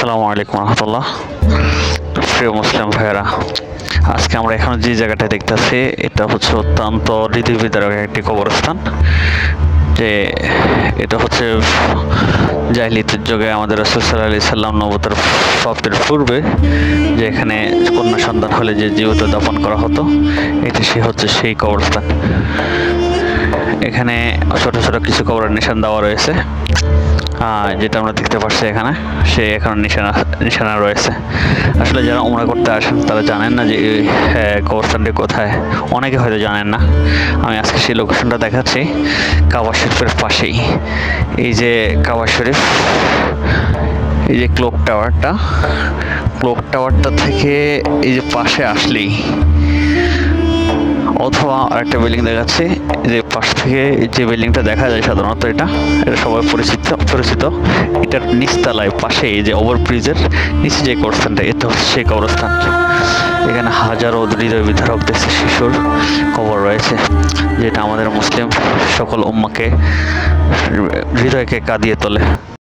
আসসালামু আলাইকুম রহমতুল্লাহ। প্রিয় মুসলিম ভাইয়েরা, আজকে আমরা এখন যে জায়গাটা দেখতেছি এটা হচ্ছে অত্যন্ত হৃদয় বিদারক একটি কবরস্থান। যে এটা হচ্ছে জাহিলিয়াতের যুগে আমাদের রাসূল সাল্লাল্লাহু আলাইহি সাল্লাম নবুয়তের প্রাপ্তির পূর্বে যে এখানে কন্যা সন্তান হলে যে জীবিত দাফন করা হতো, এটি হচ্ছে সেই কবরস্থান। এখানে ছোট ছোট কিছু কবরের নিশান দেওয়া রয়েছে, যেটা আমরা দেখতে পাচ্ছি এখানে সে এখন নিশানা রয়েছে। আসলে যারা উমরা করতে আসেন তারা জানেন না যে কবরস্থানটি কোথায়, অনেকে হয়তো জানেন না। আমি আজকে সেই লোকেশনটা দেখাচ্ছি, কাবা শরীফের পাশেই। এই যে কাবা শরীফ, এই যে ক্লক টাওয়ারটা থেকে এই যে পাশে আসলেই, অথবা আরেকটা বিল্ডিং দেখাচ্ছি, যে পাশ থেকে যে বিল্ডিংটা দেখা যায় সাধারণত এটা সবাই পরিচিত। এটার নিচতলায় পাশে এই যে ওভারব্রিজের নিচে যে কবরস্থানটা, এটা হচ্ছে সেই কবরস্থান। এখানে হাজারো হৃদয় বিদারক দেশে শিশুর কবর রয়েছে, যেটা আমাদের মুসলিম সকল উম্মাকে হৃদয়কে কাঁদিয়ে তোলে।